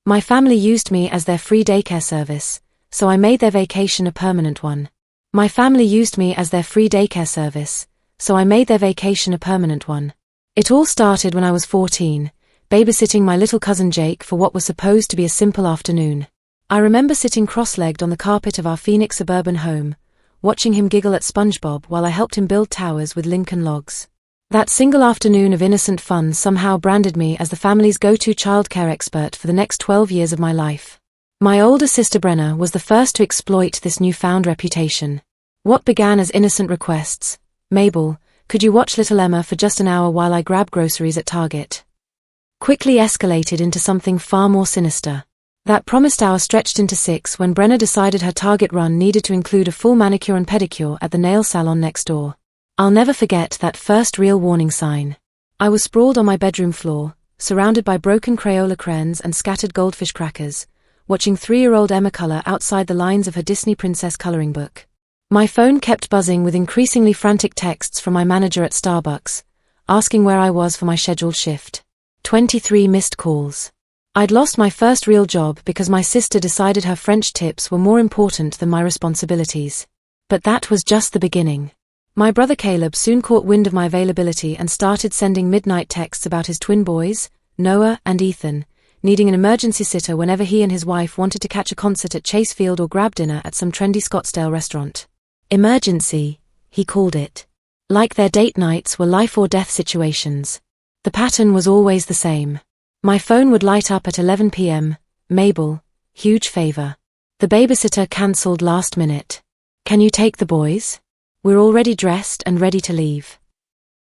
My family used me as their free daycare service, so I made their vacation a permanent one. My family used me as their free daycare service, so I made their vacation a permanent one. It all started when I was 14, babysitting my little cousin Jake for what was supposed to be a simple afternoon. I remember sitting cross-legged on the carpet of our Phoenix suburban home, watching him giggle at SpongeBob while I helped him build towers with Lincoln logs. That single afternoon of innocent fun somehow branded me as the family's go-to childcare expert for the next 12 years of my life. My older sister Brenna was the first to exploit this newfound reputation. What began as innocent requests, "Mabel, could you watch little Emma for just an hour while I grab groceries at Target?" quickly escalated into something far more sinister. That promised hour stretched into 6 when Brenna decided her Target run needed to include a full manicure and pedicure at the nail salon next door. I'll never forget that first real warning sign. I was sprawled on my bedroom floor, surrounded by broken Crayola crayons and scattered goldfish crackers, watching 3-year-old Emma color outside the lines of her Disney princess coloring book. My phone kept buzzing with increasingly frantic texts from my manager at Starbucks, asking where I was for my scheduled shift. 23 missed calls. I'd lost my first real job because my sister decided her French tips were more important than my responsibilities. But that was just the beginning. My brother Caleb soon caught wind of my availability and started sending midnight texts about his twin boys, Noah and Ethan, needing an emergency sitter whenever he and his wife wanted to catch a concert at Chase Field or grab dinner at some trendy Scottsdale restaurant. Emergency, he called it. Like their date nights were life or death situations. The pattern was always the same. My phone would light up at 11 p.m, "Mabel, huge favor. The babysitter cancelled last minute. Can you take the boys? We're already dressed and ready to leave."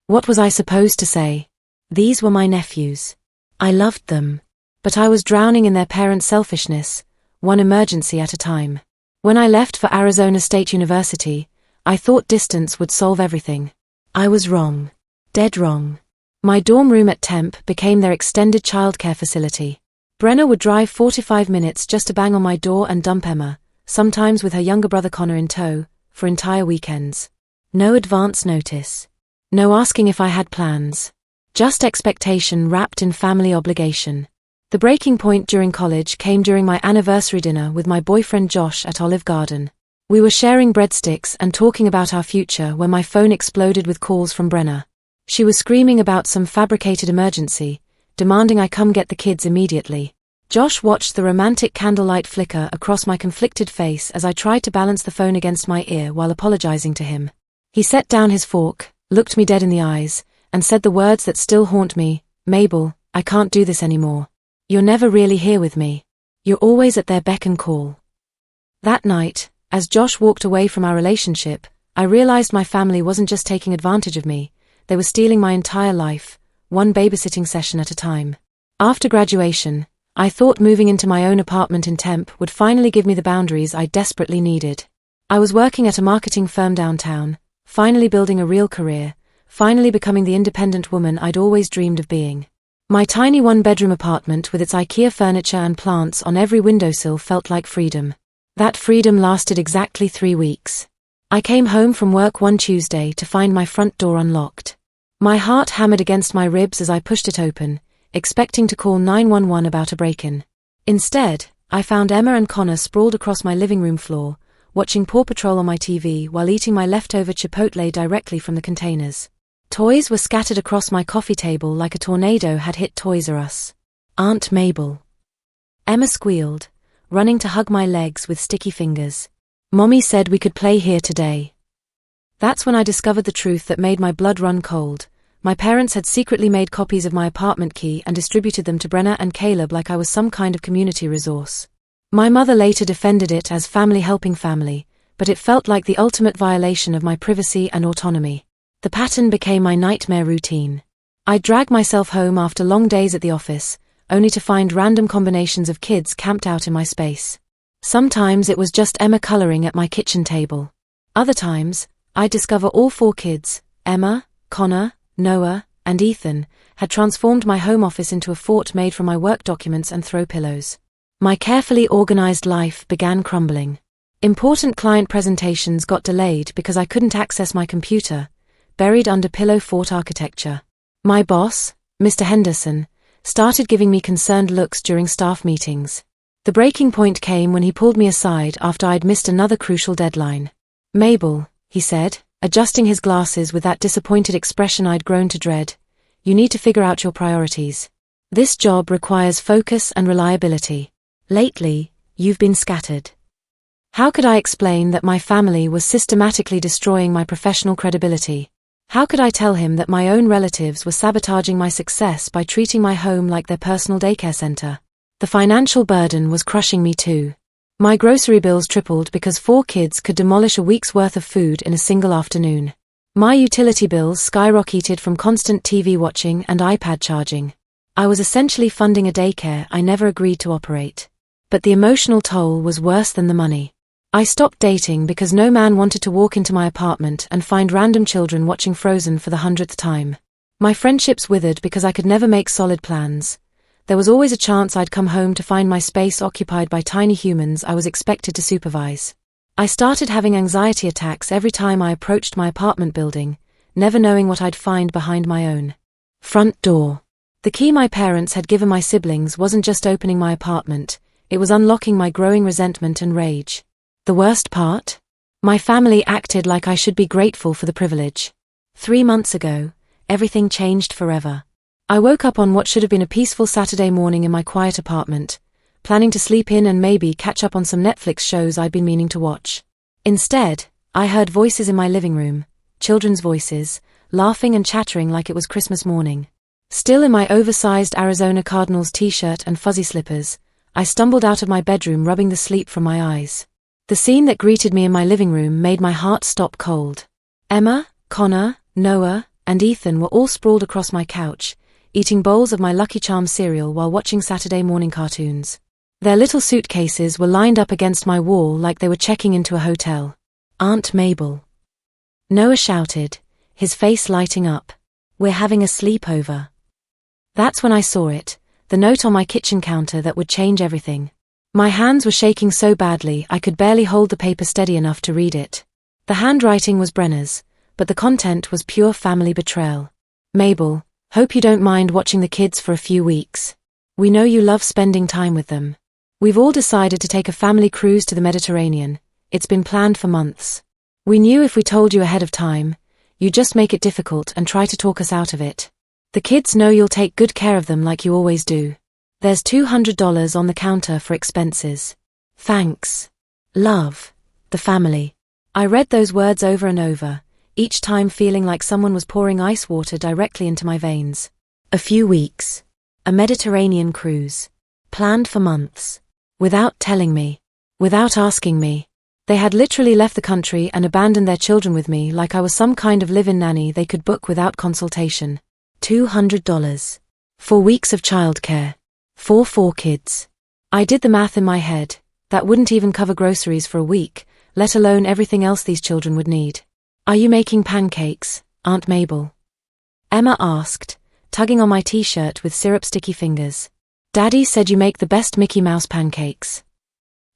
What was I supposed to say? These were my nephews. I loved them. But I was drowning in their parents' selfishness, one emergency at a time. When I left for Arizona State University, I thought distance would solve everything. I was wrong. Dead wrong. My dorm room at Temp became their extended childcare facility. Brenna would drive 45 minutes just to bang on my door and dump Emma, sometimes with her younger brother Connor in tow, for entire weekends. No advance notice. No asking if I had plans. Just expectation wrapped in family obligation. The breaking point during college came during my anniversary dinner with my boyfriend Josh at Olive Garden. We were sharing breadsticks and talking about our future when my phone exploded with calls from Brenna. She was screaming about some fabricated emergency, demanding I come get the kids immediately. Josh watched the romantic candlelight flicker across my conflicted face as I tried to balance the phone against my ear while apologizing to him. He set down his fork, looked me dead in the eyes, and said the words that still haunt me, "Mabel, I can't do this anymore. You're never really here with me. You're always at their beck and call." That night, as Josh walked away from our relationship, I realized my family wasn't just taking advantage of me, they were stealing my entire life, one babysitting session at a time. After graduation, I thought moving into my own apartment in Temp would finally give me the boundaries I desperately needed. I was working at a marketing firm downtown, finally building a real career, finally becoming the independent woman I'd always dreamed of being. My tiny one-bedroom apartment with its IKEA furniture and plants on every windowsill felt like freedom. That freedom lasted exactly 3 weeks. I came home from work one Tuesday to find my front door unlocked. My heart hammered against my ribs as I pushed it open, expecting to call 911 about a break-in. Instead, I found Emma and Connor sprawled across my living room floor, watching Paw Patrol on my TV while eating my leftover Chipotle directly from the containers. Toys were scattered across my coffee table like a tornado had hit Toys R Us. "Aunt Mabel." Emma squealed, running to hug my legs with sticky fingers. "Mommy said we could play here today." That's when I discovered the truth that made my blood run cold. My parents had secretly made copies of my apartment key and distributed them to Brenna and Caleb like I was some kind of community resource. My mother later defended it as family helping family, but it felt like the ultimate violation of my privacy and autonomy. The pattern became my nightmare routine. I'd drag myself home after long days at the office, only to find random combinations of kids camped out in my space. Sometimes it was just Emma coloring at my kitchen table. Other times, I'd discover all 4 kids, Emma, Connor, Noah, and Ethan, had transformed my home office into a fort made from my work documents and throw pillows. My carefully organized life began crumbling. Important client presentations got delayed because I couldn't access my computer, buried under pillow fort architecture. My boss, Mr. Henderson, started giving me concerned looks during staff meetings. The breaking point came when he pulled me aside after I'd missed another crucial deadline. "Mabel," he said, adjusting his glasses with that disappointed expression I'd grown to dread, "you need to figure out your priorities. This job requires focus and reliability. Lately, you've been scattered." How could I explain that my family was systematically destroying my professional credibility? How could I tell him that my own relatives were sabotaging my success by treating my home like their personal daycare center? The financial burden was crushing me too. My grocery bills tripled because 4 kids could demolish a week's worth of food in a single afternoon. My utility bills skyrocketed from constant TV watching and iPad charging. I was essentially funding a daycare I never agreed to operate. But the emotional toll was worse than the money. I stopped dating because no man wanted to walk into my apartment and find random children watching Frozen for the 100th time. My friendships withered because I could never make solid plans. There was always a chance I'd come home to find my space occupied by tiny humans I was expected to supervise. I started having anxiety attacks every time I approached my apartment building, never knowing what I'd find behind my own front door. The key my parents had given my siblings wasn't just opening my apartment, it was unlocking my growing resentment and rage. The worst part? My family acted like I should be grateful for the privilege. 3 months ago, everything changed forever. I woke up on what should have been a peaceful Saturday morning in my quiet apartment, planning to sleep in and maybe catch up on some Netflix shows I'd been meaning to watch. Instead, I heard voices in my living room, children's voices, laughing and chattering like it was Christmas morning. Still in my oversized Arizona Cardinals t-shirt and fuzzy slippers, I stumbled out of my bedroom rubbing the sleep from my eyes. The scene that greeted me in my living room made my heart stop cold. Emma, Connor, Noah, and Ethan were all sprawled across my couch, eating bowls of my Lucky Charms cereal while watching Saturday morning cartoons. Their little suitcases were lined up against my wall like they were checking into a hotel. "Aunt Mabel," Noah shouted, his face lighting up. "We're having a sleepover." That's when I saw it, the note on my kitchen counter that would change everything. My hands were shaking so badly I could barely hold the paper steady enough to read it. The handwriting was Brenna's, but the content was pure family betrayal. "Mabel, hope you don't mind watching the kids for a few weeks. We know you love spending time with them. We've all decided to take a family cruise to the Mediterranean. It's been planned for months. We knew if we told you ahead of time, you'd just make it difficult and try to talk us out of it. The kids know you'll take good care of them like you always do. There's $200 on the counter for expenses. Thanks. Love, the family." I read those words over and over, each time feeling like someone was pouring ice water directly into my veins. A few weeks. A Mediterranean cruise. Planned for months. Without telling me. Without asking me. They had literally left the country and abandoned their children with me like I was some kind of live-in nanny they could book without consultation. $200. 4 weeks of childcare. For 4 kids. I did the math in my head. That wouldn't even cover groceries for a week, let alone everything else these children would need. "Are you making pancakes, Aunt Mabel?" Emma asked, tugging on my t-shirt with syrup-sticky fingers. "Daddy said you make the best Mickey Mouse pancakes."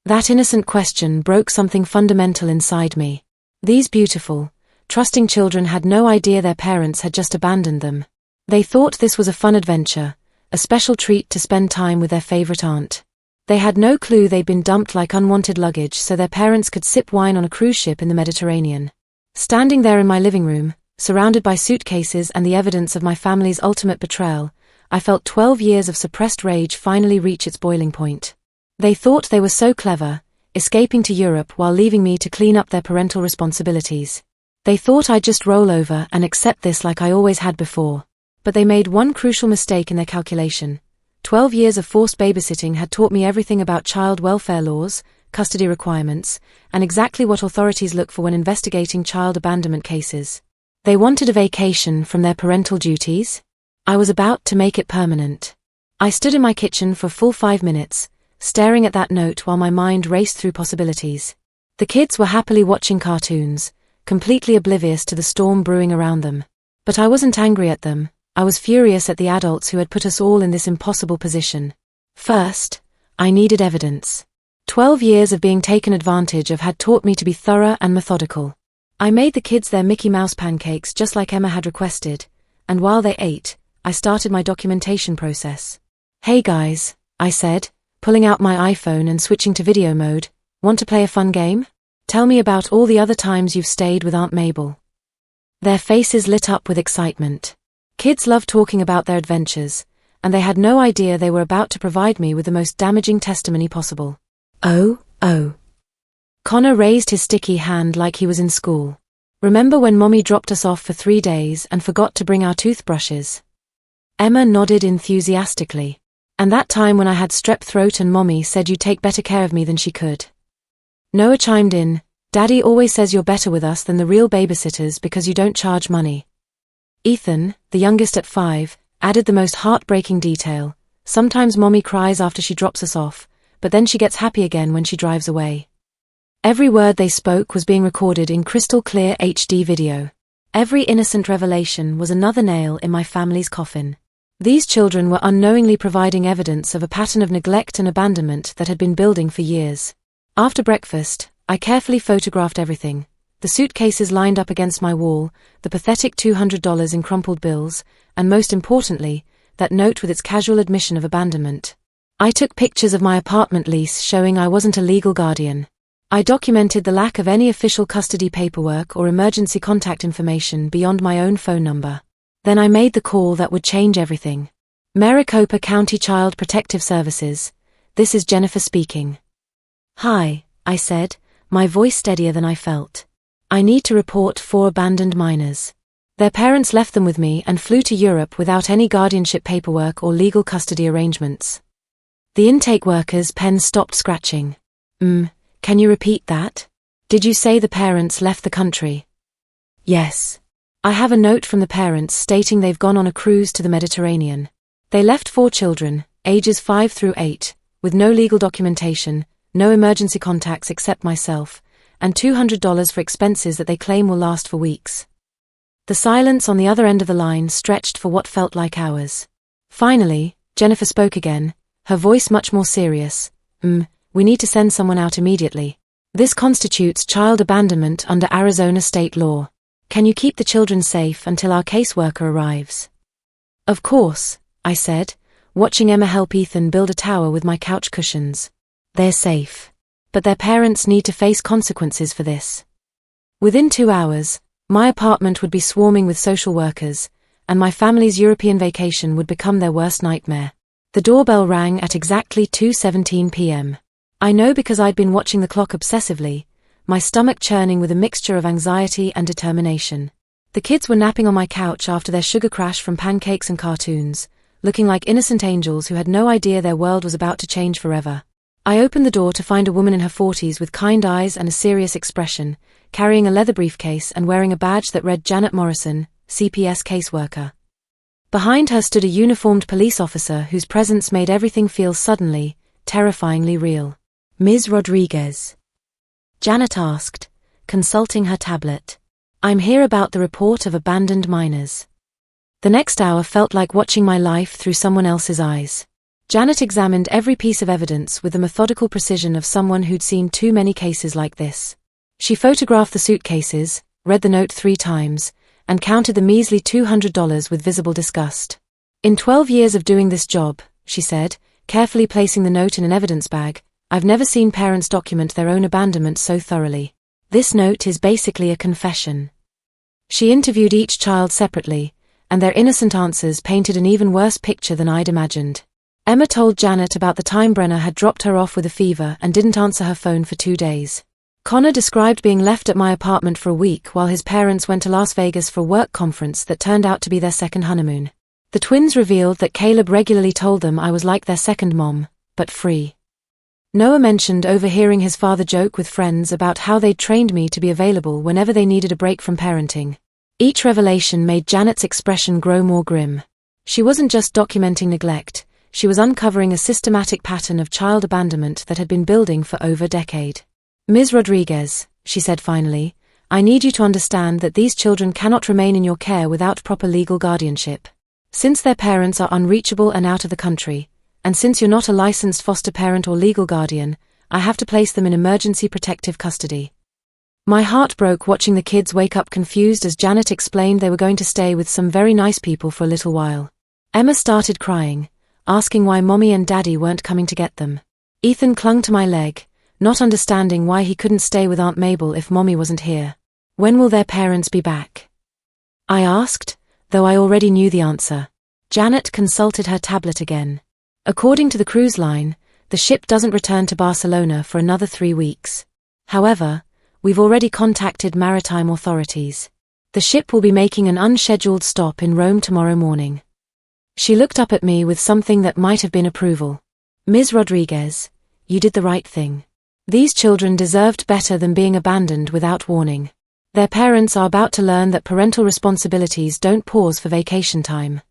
That innocent question broke something fundamental inside me. These beautiful, trusting children had no idea their parents had just abandoned them. They thought this was a fun adventure, a special treat to spend time with their favorite aunt. They had no clue they'd been dumped like unwanted luggage so their parents could sip wine on a cruise ship in the Mediterranean. Standing there in my living room, surrounded by suitcases and the evidence of my family's ultimate betrayal, I felt 12 years of suppressed rage finally reach its boiling point. They thought they were so clever, escaping to Europe while leaving me to clean up their parental responsibilities. They thought I'd just roll over and accept this like I always had before. But they made one crucial mistake in their calculation. 12 years of forced babysitting had taught me everything about child welfare laws, custody requirements, and exactly what authorities look for when investigating child abandonment cases. They wanted a vacation from their parental duties. I was about to make it permanent. I stood in my kitchen for a full 5 minutes, staring at that note while my mind raced through possibilities. The kids were happily watching cartoons, completely oblivious to the storm brewing around them. But I wasn't angry at them. I was furious at the adults who had put us all in this impossible position. First, I needed evidence. 12 years of being taken advantage of had taught me to be thorough and methodical. I made the kids their Mickey Mouse pancakes just like Emma had requested, and while they ate, I started my documentation process. "Hey guys," I said, pulling out my iPhone and switching to video mode, "want to play a fun game? Tell me about all the other times you've stayed with Aunt Mabel." Their faces lit up with excitement. Kids love talking about their adventures, and they had no idea they were about to provide me with the most damaging testimony possible. Oh. Connor raised his sticky hand like he was in school. "Remember when Mommy dropped us off for 3 days and forgot to bring our toothbrushes?" Emma nodded enthusiastically. "And that time when I had strep throat and Mommy said you'd take better care of me than she could?" Noah chimed in, "Daddy always says you're better with us than the real babysitters because you don't charge money." Ethan, the youngest at 5, added the most heartbreaking detail. "Sometimes Mommy cries after she drops us off, but then she gets happy again when she drives away." Every word they spoke was being recorded in crystal clear HD video. Every innocent revelation was another nail in my family's coffin. These children were unknowingly providing evidence of a pattern of neglect and abandonment that had been building for years. After breakfast, I carefully photographed everything: the suitcases lined up against my wall, the pathetic $200 in crumpled bills, and most importantly, that note with its casual admission of abandonment. I took pictures of my apartment lease showing I wasn't a legal guardian. I documented the lack of any official custody paperwork or emergency contact information beyond my own phone number. Then I made the call that would change everything. "Maricopa County Child Protective Services, this is Jennifer speaking." "Hi," I said, my voice steadier than I felt. "I need to report 4 abandoned minors. Their parents left them with me and flew to Europe without any guardianship paperwork or legal custody arrangements." The intake worker's pen stopped scratching. Can you repeat that? Did you say the parents left the country?" "Yes. I have a note from the parents stating they've gone on a cruise to the Mediterranean. They left 4 children, ages 5 through 8, with no legal documentation, no emergency contacts except myself, and $200 for expenses that they claim will last for weeks." The silence on the other end of the line stretched for what felt like hours. Finally, Jennifer spoke again, her voice much more serious. We need to send someone out immediately. This constitutes child abandonment under Arizona state law. Can you keep the children safe until our caseworker arrives?" "Of course," I said, watching Emma help Ethan build a tower with my couch cushions. "They're safe. But their parents need to face consequences for this." Within 2 hours, my apartment would be swarming with social workers, and my family's European vacation would become their worst nightmare. The doorbell rang at exactly 2:17 p.m. I know because I'd been watching the clock obsessively, my stomach churning with a mixture of anxiety and determination. The kids were napping on my couch after their sugar crash from pancakes and cartoons, looking like innocent angels who had no idea their world was about to change forever. I opened the door to find a woman in her 40s with kind eyes and a serious expression, carrying a leather briefcase and wearing a badge that read Janet Morrison, CPS caseworker. Behind her stood a uniformed police officer whose presence made everything feel suddenly, terrifyingly real. "Ms. Rodriguez?" Janet asked, consulting her tablet. "I'm here about the report of abandoned minors." The next hour felt like watching my life through someone else's eyes. Janet examined every piece of evidence with the methodical precision of someone who'd seen too many cases like this. She photographed the suitcases, read the note 3 times, and counted the measly $200 with visible disgust. "In 12 years of doing this job," she said, carefully placing the note in an evidence bag, "I've never seen parents document their own abandonment so thoroughly. This note is basically a confession." She interviewed each child separately, and their innocent answers painted an even worse picture than I'd imagined. Emma told Janet about the time Brenna had dropped her off with a fever and didn't answer her phone for 2 days. Connor described being left at my apartment for a week while his parents went to Las Vegas for a work conference that turned out to be their second honeymoon. The twins revealed that Caleb regularly told them I was like their second mom, but free. Noah mentioned overhearing his father joke with friends about how they'd trained me to be available whenever they needed a break from parenting. Each revelation made Janet's expression grow more grim. She wasn't just documenting neglect, she was uncovering a systematic pattern of child abandonment that had been building for over a decade. "Ms. Rodriguez," she said finally, "I need you to understand that these children cannot remain in your care without proper legal guardianship. Since their parents are unreachable and out of the country, and since you're not a licensed foster parent or legal guardian, I have to place them in emergency protective custody." My heart broke watching the kids wake up confused as Janet explained they were going to stay with some very nice people for a little while. Emma started crying, asking why Mommy and Daddy weren't coming to get them. Ethan clung to my leg, not understanding why he couldn't stay with Aunt Mabel if Mommy wasn't here. When will their parents be back? I asked, though I already knew the answer. Janet consulted her tablet again. According to the cruise line, the ship doesn't return to Barcelona for another 3 weeks. However, we've already contacted maritime authorities. The ship will be making an unscheduled stop in Rome tomorrow morning. She looked up at me with something that might have been approval. Ms. Rodriguez, you did the right thing. These children deserved better than being abandoned without warning. Their parents are about to learn that parental responsibilities don't pause for vacation time.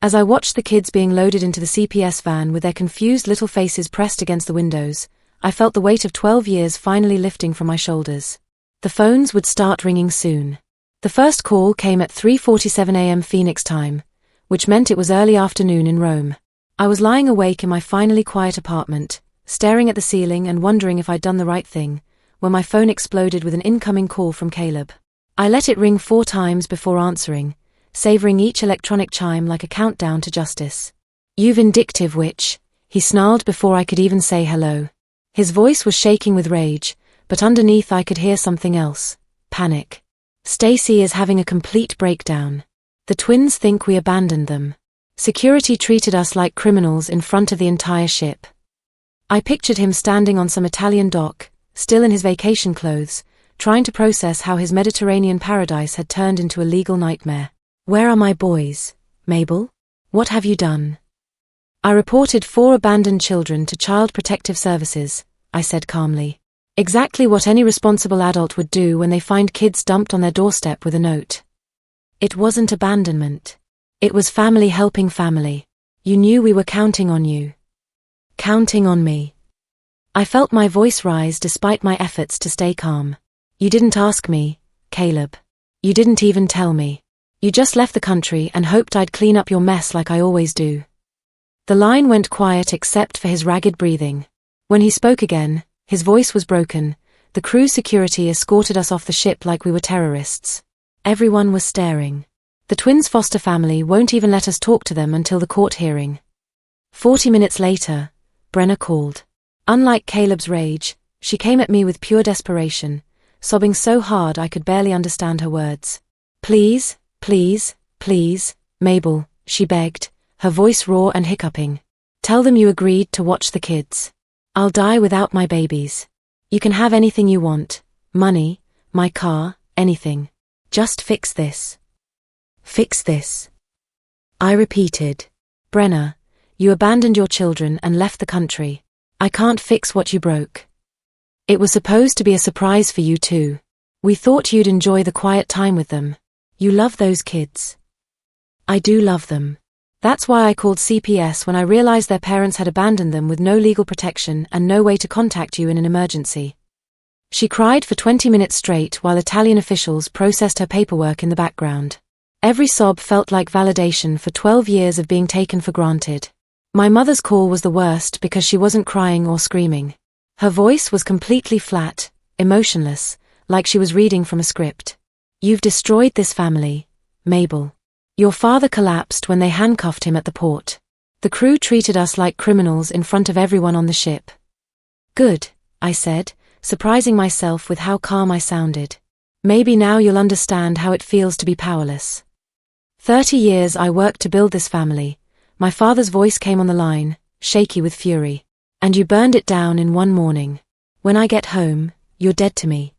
As I watched the kids being loaded into the CPS van with their confused little faces pressed against the windows, I felt the weight of 12 years finally lifting from my shoulders. The phones would start ringing soon. The first call came at 3:47 a.m. Phoenix time, which meant it was early afternoon in Rome. I was lying awake in my finally quiet apartment, staring at the ceiling and wondering if I'd done the right thing, when my phone exploded with an incoming call from Caleb. I let it ring 4 times before answering, savoring each electronic chime like a countdown to justice. "You vindictive witch," he snarled before I could even say hello. His voice was shaking with rage, but underneath I could hear something else: panic. "Stacy is having a complete breakdown. The twins think we abandoned them. Security treated us like criminals in front of the entire ship." I pictured him standing on some Italian dock, still in his vacation clothes, trying to process how his Mediterranean paradise had turned into a legal nightmare. "Where are my boys, Mabel? What have you done?" "I reported 4 abandoned children to Child Protective Services," I said calmly. Exactly what any responsible adult would do when they find kids dumped on their doorstep with a note. It wasn't abandonment. It was family helping family. You knew we were counting on you. Counting on me. I felt my voice rise despite my efforts to stay calm. "You didn't ask me, Caleb. You didn't even tell me. You just left the country and hoped I'd clean up your mess like I always do." The line went quiet except for his ragged breathing. When he spoke again, his voice was broken. The cruise security escorted us off the ship like we were terrorists. Everyone was staring. The twins' foster family won't even let us talk to them until the court hearing. 40 minutes later, Brenna called. Unlike Caleb's rage, she came at me with pure desperation, sobbing so hard I could barely understand her words. "Please, please, please, Mabel," she begged, her voice raw and hiccuping. "Tell them you agreed to watch the kids. I'll die without my babies. You can have anything you want, money, my car, anything. Just fix this. Fix this." I repeated. "Brenna, you abandoned your children and left the country. I can't fix what you broke. It was supposed to be a surprise for you too. We thought you'd enjoy the quiet time with them. You love those kids." "I do love them. That's why I called CPS when I realized their parents had abandoned them with no legal protection and no way to contact you in an emergency." She cried for 20 minutes straight while Italian officials processed her paperwork in the background. Every sob felt like validation for 12 years of being taken for granted. My mother's call was the worst because she wasn't crying or screaming. Her voice was completely flat, emotionless, like she was reading from a script. "You've destroyed this family, Mabel. Your father collapsed when they handcuffed him at the port. The crew treated us like criminals in front of everyone on the ship." "Good," I said, surprising myself with how calm I sounded. "Maybe now you'll understand how it feels to be powerless. 30 years I worked to build this family." My father's voice came on the line, shaky with fury. "And you burned it down in one morning. When I get home, you're dead to me."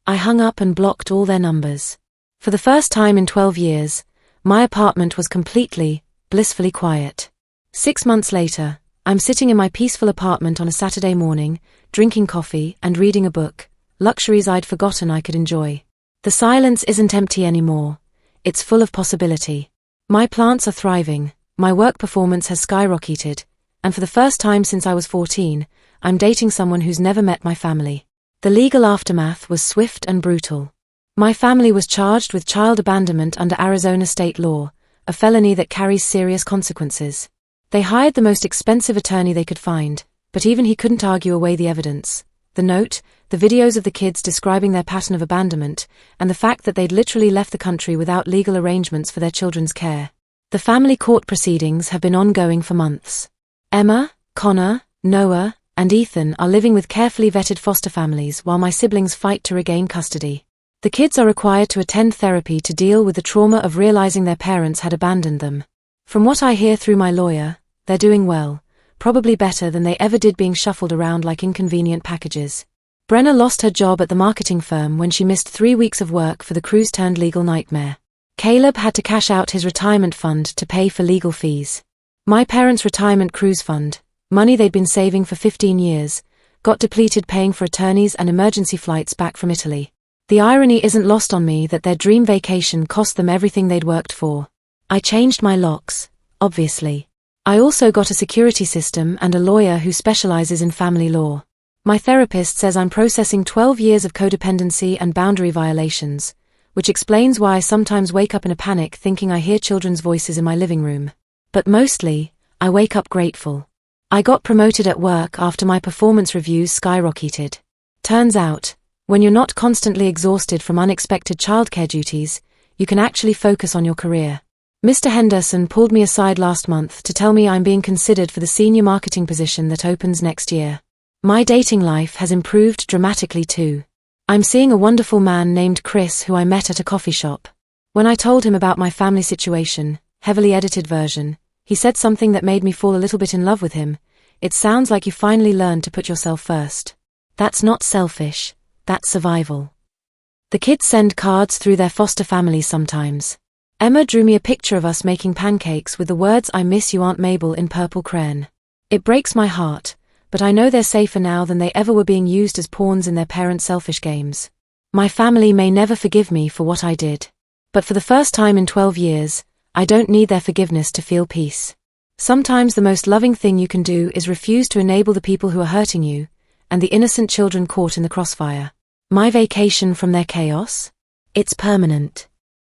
I hung up and blocked all their numbers. For the first time in 12 years, my apartment was completely, blissfully quiet. 6 months later, I'm sitting in my peaceful apartment on a Saturday morning, drinking coffee and reading a book, luxuries I'd forgotten I could enjoy. The silence isn't empty anymore. It's full of possibility. My plants are thriving, my work performance has skyrocketed, and for the first time since I was 14, I'm dating someone who's never met my family. The legal aftermath was swift and brutal. My family was charged with child abandonment under Arizona state law, a felony that carries serious consequences. They hired the most expensive attorney they could find, but even he couldn't argue away the evidence. The note, the videos of the kids describing their pattern of abandonment, and the fact that they'd literally left the country without legal arrangements for their children's care. The family court proceedings have been ongoing for months. Emma, Connor, Noah, and Ethan are living with carefully vetted foster families while my siblings fight to regain custody. The kids are required to attend therapy to deal with the trauma of realizing their parents had abandoned them. From what I hear through my lawyer, they're doing well, probably better than they ever did being shuffled around like inconvenient packages. Brenna lost her job at the marketing firm when she missed 3 weeks of work for the cruise-turned-legal nightmare. Caleb had to cash out his retirement fund to pay for legal fees. My parents' retirement cruise fund, money they'd been saving for 15 years, got depleted paying for attorneys and emergency flights back from Italy. The irony isn't lost on me that their dream vacation cost them everything they'd worked for. I changed my locks, obviously. I also got a security system and a lawyer who specializes in family law. My therapist says I'm processing 12 years of codependency and boundary violations, which explains why I sometimes wake up in a panic thinking I hear children's voices in my living room. But mostly, I wake up grateful. I got promoted at work after my performance reviews skyrocketed. Turns out, when you're not constantly exhausted from unexpected childcare duties, you can actually focus on your career. Mr. Henderson pulled me aside last month to tell me I'm being considered for the senior marketing position that opens next year. My dating life has improved dramatically too. I'm seeing a wonderful man named Chris who I met at a coffee shop. When I told him about my family situation, heavily edited version, he said something that made me fall a little bit in love with him. It sounds like you finally learned to put yourself first. That's not selfish. That's survival. The kids send cards through their foster families sometimes. Emma drew me a picture of us making pancakes with the words "I miss you Aunt Mabel" in purple crayon. It breaks my heart, but I know they're safer now than they ever were being used as pawns in their parents' selfish games. My family may never forgive me for what I did. But for the first time in 12 years, I don't need their forgiveness to feel peace. Sometimes the most loving thing you can do is refuse to enable the people who are hurting you, and the innocent children caught in the crossfire. My vacation from their chaos? It's permanent.